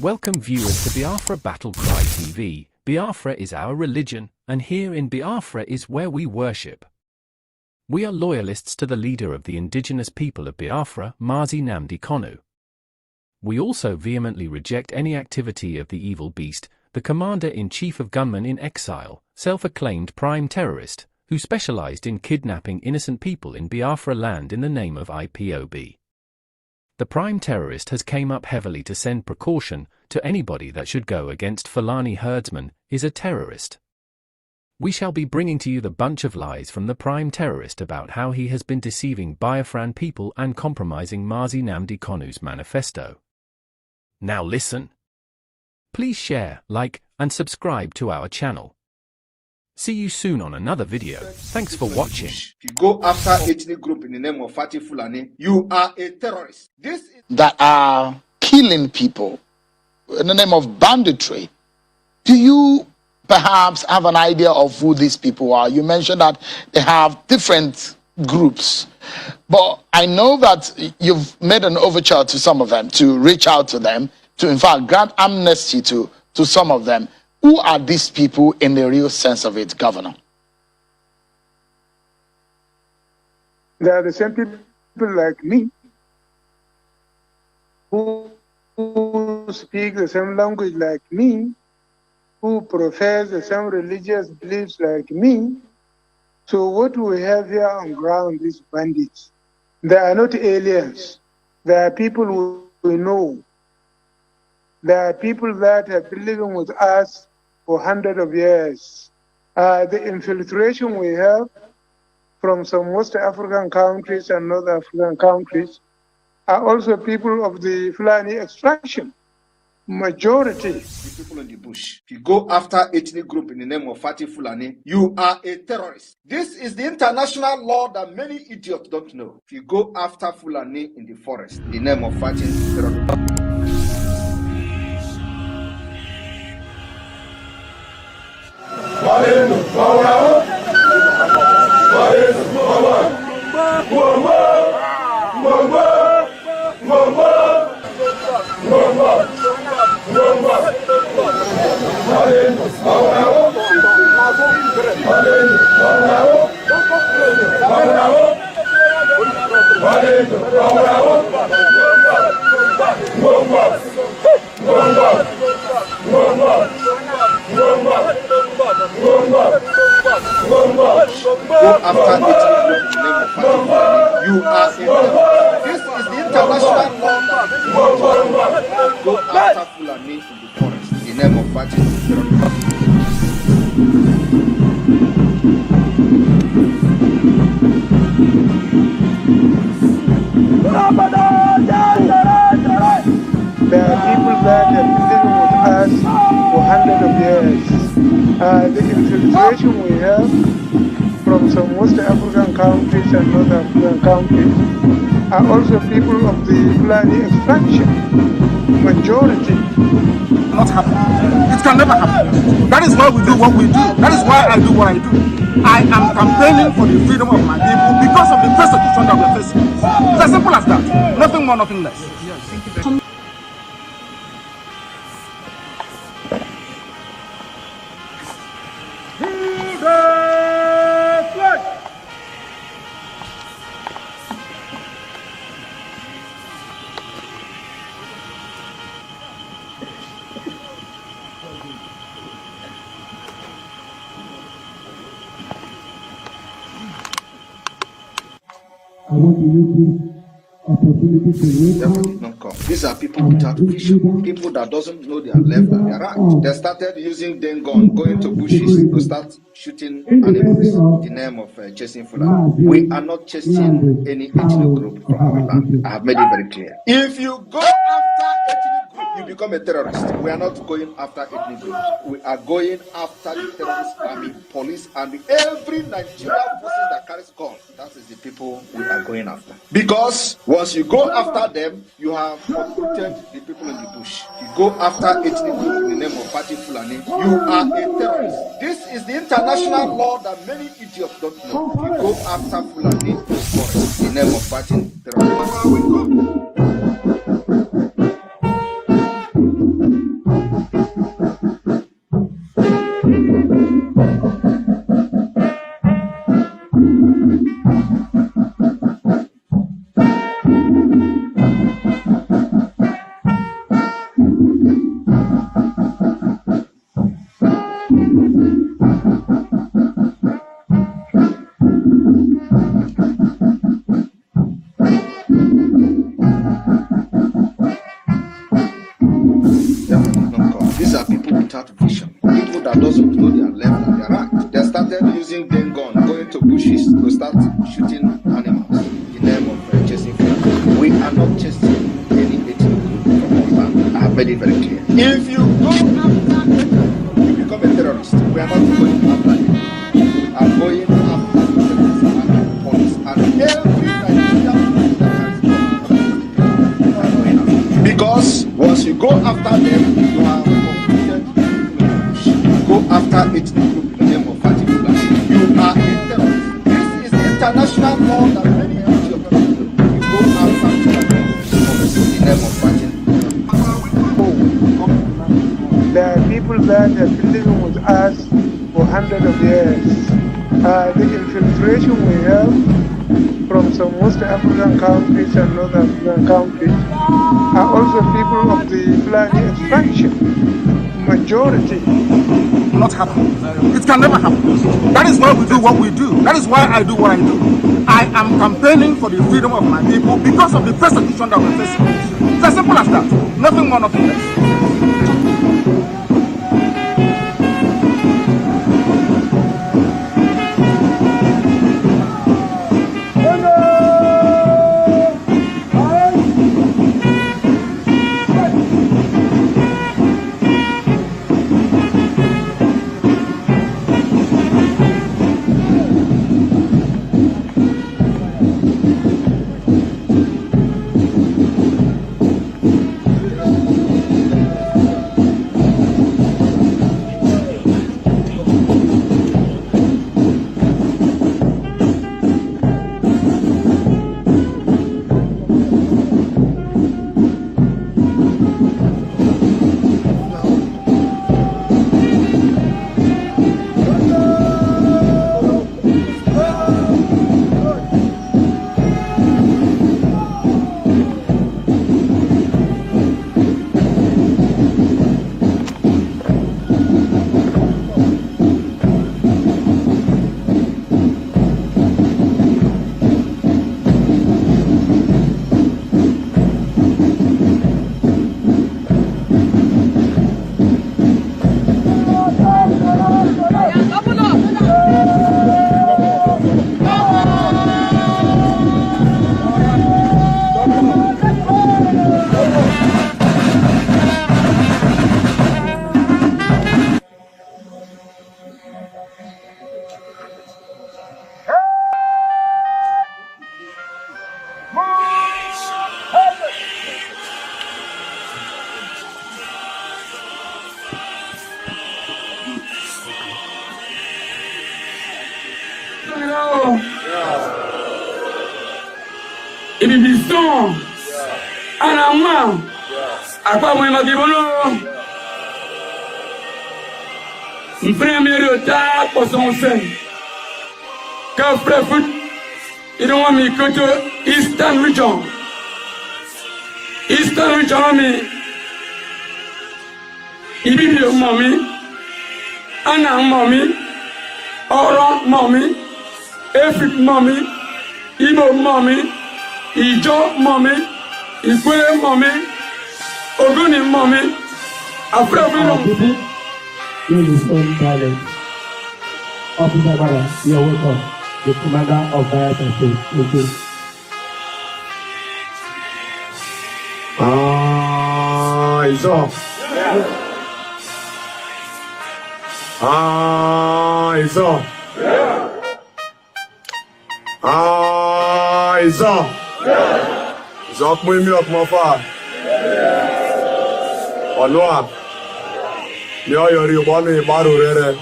Welcome viewers to Biafra Battle Cry TV. Biafra is our religion, and here in Biafra is where we worship. We are loyalists to the leader of the indigenous people of Biafra, Mazi Nnamdi Kanu. We also vehemently reject any activity of the evil beast, the commander-in-chief of gunmen in exile, self-acclaimed prime terrorist, who specialized in kidnapping innocent people in Biafra land in the name of IPOB. The prime terrorist has came up heavily to send precaution to anybody that should go against Fulani herdsmen is a terrorist. We shall be bringing to you the bunch of lies from the prime terrorist about how he has been deceiving Biafran people and compromising Mazi Nnamdi Kanu's manifesto. Now listen. Please share, like, and subscribe to our channel. See you soon on another video. Thanks for watching. If you go after ethnic group in the name of Fati Fulani, you are a terrorist. This is that are killing people in the name of banditry. Do you perhaps have an idea of who these people are? You mentioned that they have different groups, but I know that you've made an overture to some of them to reach out to them, to in fact grant amnesty to some of them. Who are these people in the real sense of it, Governor? They are the same people like me who speak the same language like me, who profess the same religious beliefs like me. So what we have here on ground is bandits. They are not aliens. They are people we know. They are people that have been living with us for hundreds of years. The infiltration we have from some West African countries and North African countries are also people of the Fulani extraction. Majority. the people in the bush. If you go after ethnic group in the name of Fati Fulani, you are a terrorist. This is the international law that many idiots don't know. If you go after Fulani in the forest, in the name of fighting terrorism. Go after ethnic group in the name of Fati Fulani, you are a terrorist. This is the international law that go after Fulani in the forest in the name of fighting terrorism. There are people that have been living with us for hundreds of years. The infiltration we have from some West African countries and North African countries are also people of the Fulani extraction. Majority. Not happen. It can never happen. That is why we do what we do. That is why I do what I do. I am campaigning for the freedom of my people because of the persecution that we're facing. It's as simple as that. Nothing more, nothing less. I want to use this opportunity to Definitely not come. These are people without vision, people that doesn't know their left and their right. They started using den gun, going to bushes to start shooting animals in the name of chasing Fulani. We are not chasing any ethnic group from our land. I have made it very clear. If you go after ethnic group, you become a terrorist. We are not going after ethnic groups. We are going after the terrorist army, police army, every Nigerian forces that carries gun. That is the people we are going after. Because once you go after them, you have uprooted the people in the bush. You go after ethnic group in the name of Fati Fulani, you are a terrorist. This is the international law that many idiots don't know. You go after Fulani in the forest in the name of fighting terrorism. without vision, people that doesn't know their left and their right. They started using den gun, going to bushes to start shooting animals in the name of chasing food. We are not chasing any ethnic group from our land. I have made it very clear. If you go after ethnic group, you become a terrorist. We are not going after you. We are going after the police and every Nigerian that because once you go after them, you are completed. Go after ethnic group in the name of fighting Fulani. You are a terrorist. This is international law that many of your people you go after in the name of fighting. There are people that have been living with us for hundreds of years. The infiltration we have from some West African countries and North African countries are also people of the Fulani extraction. Majority. Not happen. It can never happen. That is why we do what we do. That is why I do what I do. I am campaigning for the freedom of my people because of the persecution that we're facing. It's as simple as that. Nothing more, nothing less. It is strong. And I'm man. I can't wait to give on. Premier attack for some sense. Can't play foot. You don't want me to go to Eastern region. Eastern region, me. Ibibio mommy. Anna mommy. Oro mommy. Efik mommy. Igbo mommy. Ijo mommy, Igwe mommy, Oguni mommy, Afro people, in his own dialect. Officer Bala, you are welcome. The commander of Biafra State. Thank you. It's off. It's off. It's off. Zok mwen mi ok mwen fa. Olwa. Mi oyori ubani baru rere.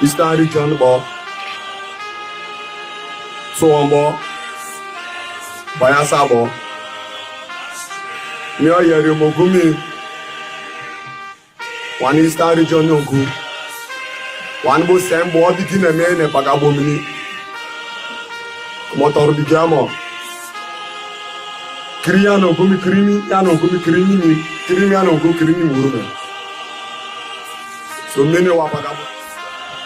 Eastern region bo. Suwambo. Bayasa bo. Mi oyori mogumi. One Eastern region yonku. One bo sembo bikine me ne pagabomini. Motor di jamo. Kriano gumi krimi, yano gumi krimi ni, krimi yano gumi krimi murume. So many wapagabo.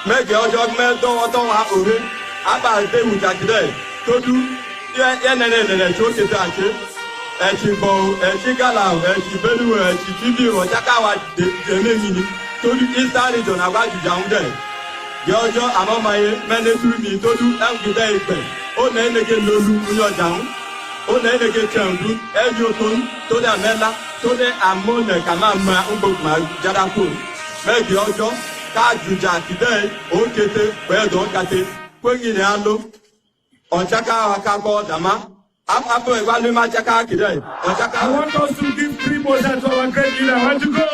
Make your judgment don't have ore. Aba de mujakide. Todu ye nene so se tache. Echibo, Echigala, Echibelu, Echibibi, Chakawa, Demini, to the Eastern region, about Jamde. Giorgio, Amamaye, Meneturi, Todu, and Gide, O Neneke Lulu, your down, O Neneke Chandu, Edioton, Toda Mela, Tode Amone, Kamama, Umbokma, Jadaku, Meg Giorgio, Kajuja today, O Kete, where don't Kate, Quengiano, on Chaka, Kako, Dama. I want us to give 3 percent to our great leader. I want to go.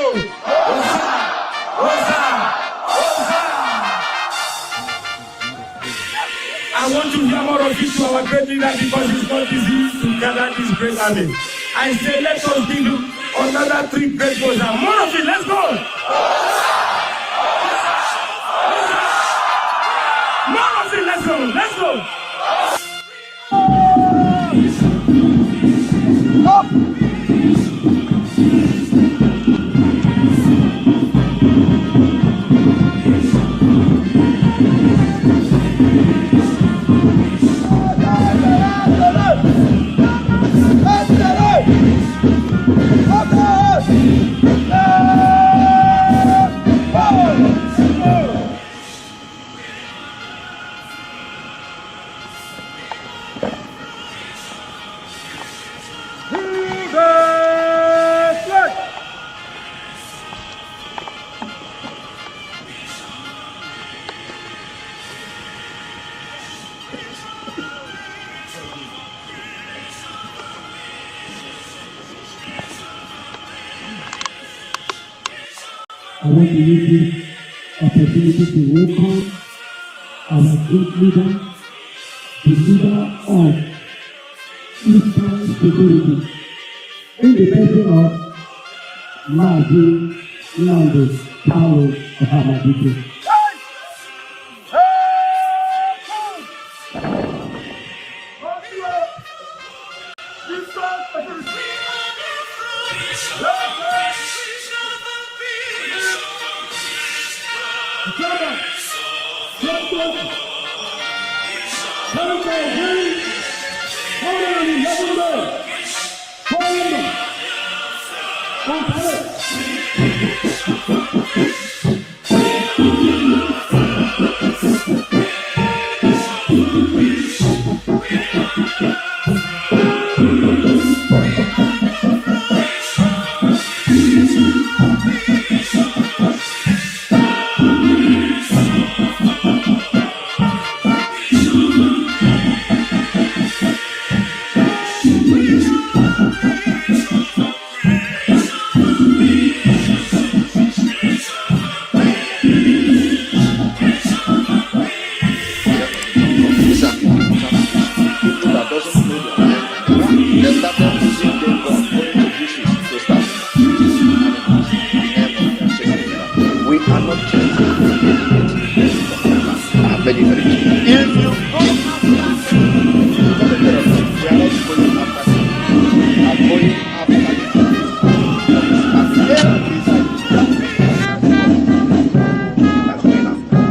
I want to hear more of you to our great leader because it's not easy to gather this great army. I say, let us give another 3 great percent. More of it, let's go. More of it, let's go. Let's go. I want to use this opportunity to welcome our great leader, the leader of Eastern security, in the person of Mazi, Nnamdi Kanu of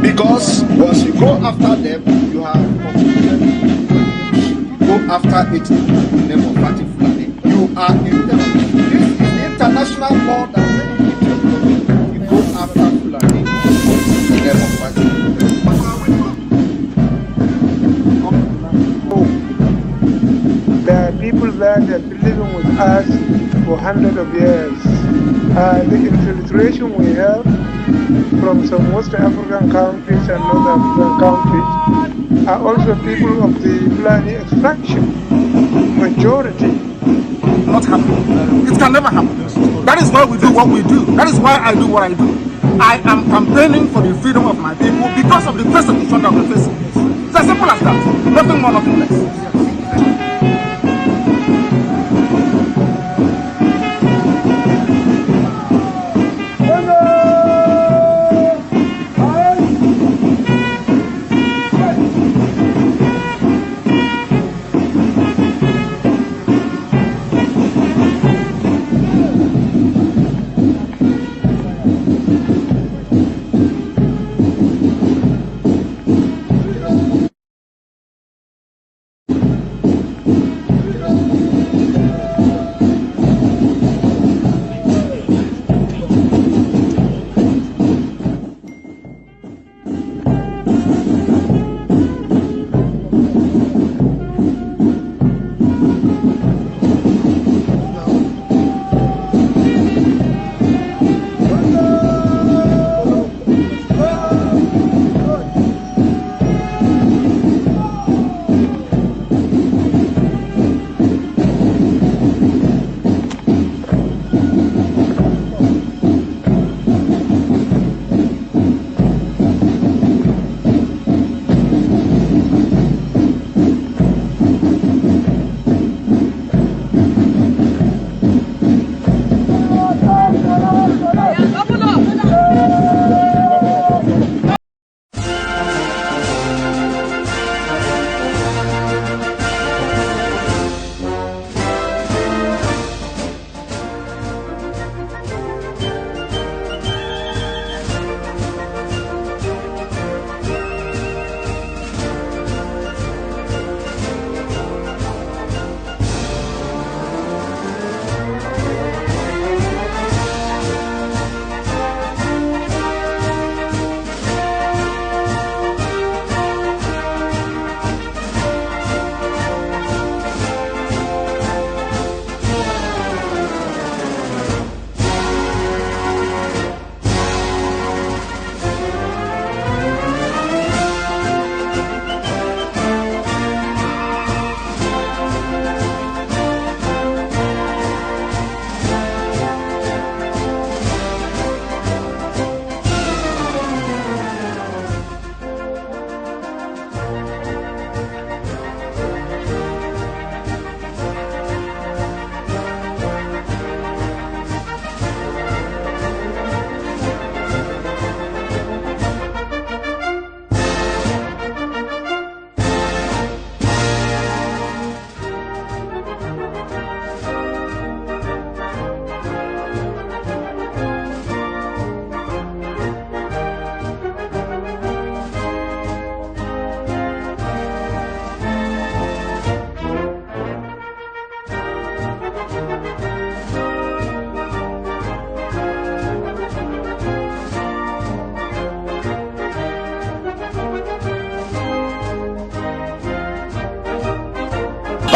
Because once you go after them, you have go after it in the name of Party Fulani. You are this is the international law that you go after Fulani in the name of Party Fulani. There are people that have been living with us for hundreds of years. The infiltration we have from some West African countries and North African countries are also people of the Fulani extraction. Majority. Not happen. It can never happen. That is why we do what we do. That is why I do what I do. I am campaigning for the freedom of my people because of the persecution that we're facing. It's as simple as that. Nothing more, nothing less.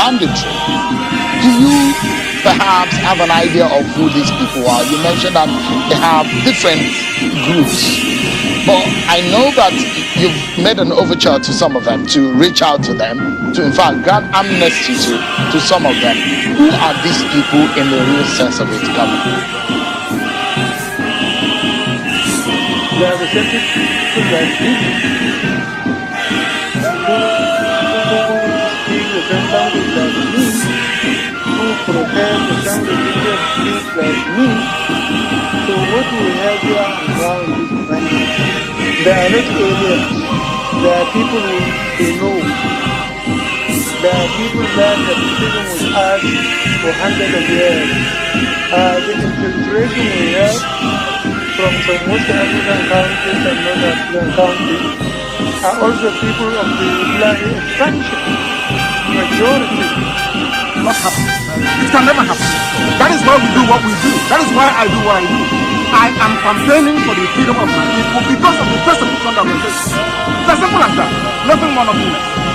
banditry. Do you perhaps have an idea of who these people are? You mentioned that they have different groups, but I know that you've made an overture to some of them to reach out to them, to in fact grant amnesty to some of them. Who are these people in the real sense of it, Governor? They are the same people like me, who speak the same language like me, who profess the same religious beliefs like me. So what we have here on ground is money. They are not aliens. They are people we know. There are people that have been living with us for hundreds of years. The infiltration we have from some West African countries and North African countries are also people of the Fulani expansion. Majority. Not happen. It can never happen. That is why we do what we do. That is why I do what I do. I am campaigning for the freedom of my people because of the persecution that we're facing. It's as simple as that. Nothing more, nothing less.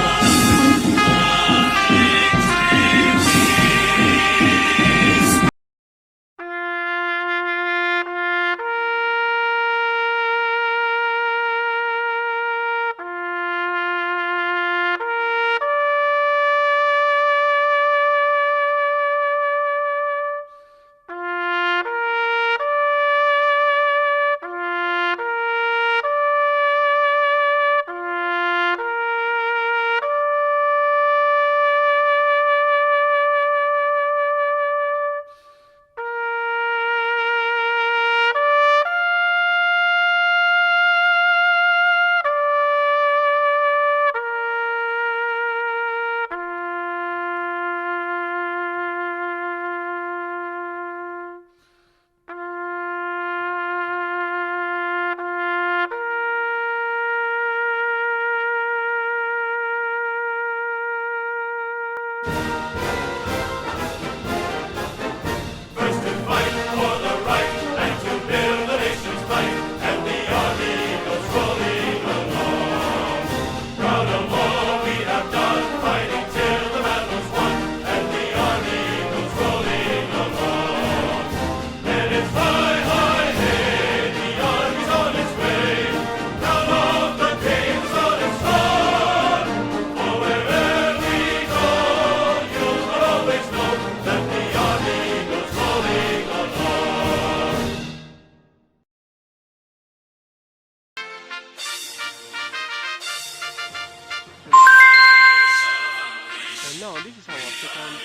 Now, this is our second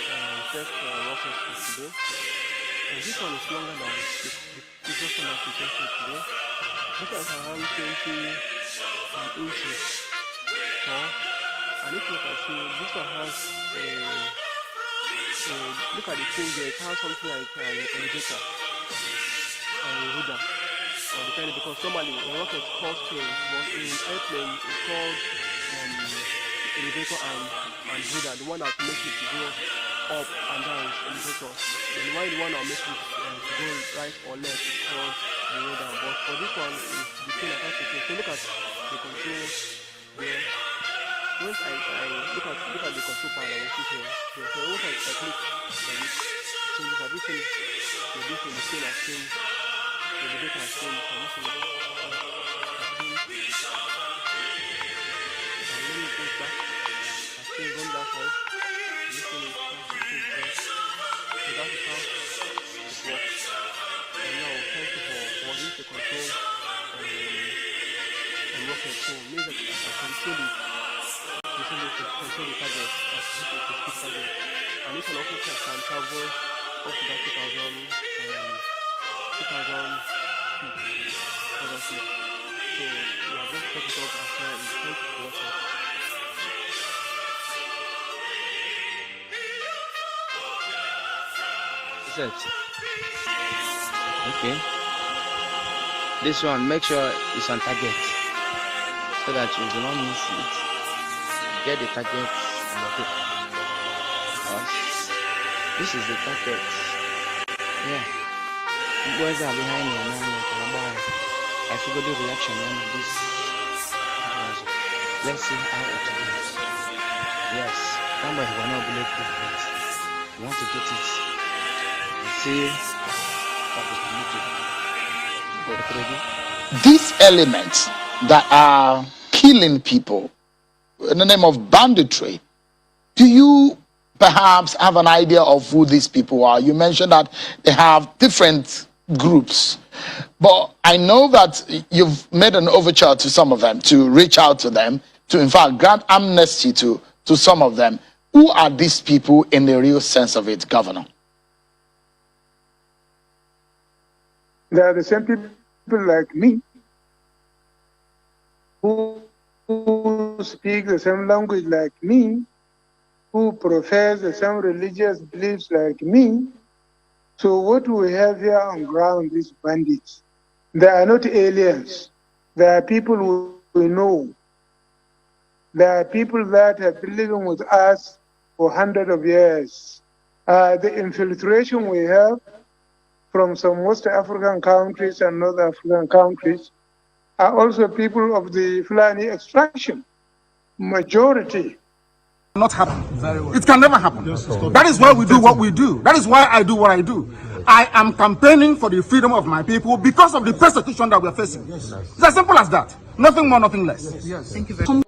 test process for today. This one is longer than the previous one that we tested today. This is around 20 inches tall. And if you can see, this one has look at the thing there, it has something like an elevator or a rudder. Depending, because normally a rocket calls things, but in airplane it's called elevator and rudder. The one that makes it to go up and down is elevator. And the one that makes it to go right or left is called the rudder. But for this one, it's between a so look at the control there. Once I look at the control panel, I will see here. So once I click on it, changes everything. So this is the same as changed. The elevator has changed. And this is back. I still run that side. This one is back. So that is how it works. And now thank you for this to control and rocket. So it means that I can control it. Control the target as this is the speed target. And this one also can travel up to that 2000 feet. So we are going to take it off after it's going to watch it. Set. Okay. This one, make sure it's on target so that you do not miss it. Get the target and the hook. This is the target. Yeah. Boys are behind me now. I forgot the reaction on this. Let's see how it goes. Yes. Somebody who are not bulletproof, but you want to get it. You see what is These elements that are killing people in the name of banditry, do you perhaps have an idea of who these people are? You mentioned that they have different groups, but I know that you've made an overture to some of them to reach out to them, to in fact grant amnesty to some of them. Who are these people in the real sense of it, Governor? They are the same people like me who speak the same language like me, who profess the same religious beliefs like me. So what we have here on ground, these bandits, they are not aliens. They are people we know. They are people that have been living with us for hundreds of years. The infiltration we have from some West African countries and North African countries are also people of the Fulani extraction. Majority. Not happen. It can never happen. That is why we do what we do. That is why I do what I do. I am campaigning for the freedom of my people because of the persecution that we are facing. It's as simple as that. Nothing more, nothing less. Thank you very much.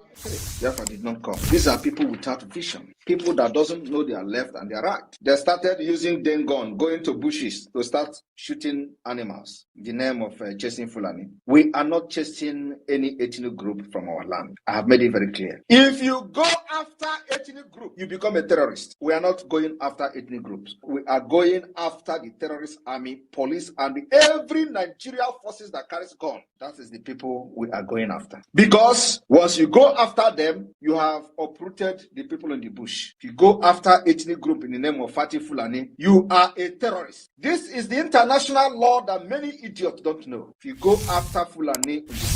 Biafra did not come. These are people without vision. People that doesn't know their left and their right. They started using den gun, going to bushes to start shooting animals in the name of chasing Fulani. We are not chasing any ethnic group from our land. I have made it very clear. If you go after ethnic group, you become a terrorist. We are not going after ethnic groups. We are going after the terrorist army, police, and every Nigerian forces that carries gun. That is the people we are going after. Because once you go after them, you have uprooted the people in the bush. If you go after ethnic group in the name of Fati Fulani, you are a terrorist. This is the international law that many idiots don't know. If you go after Fulani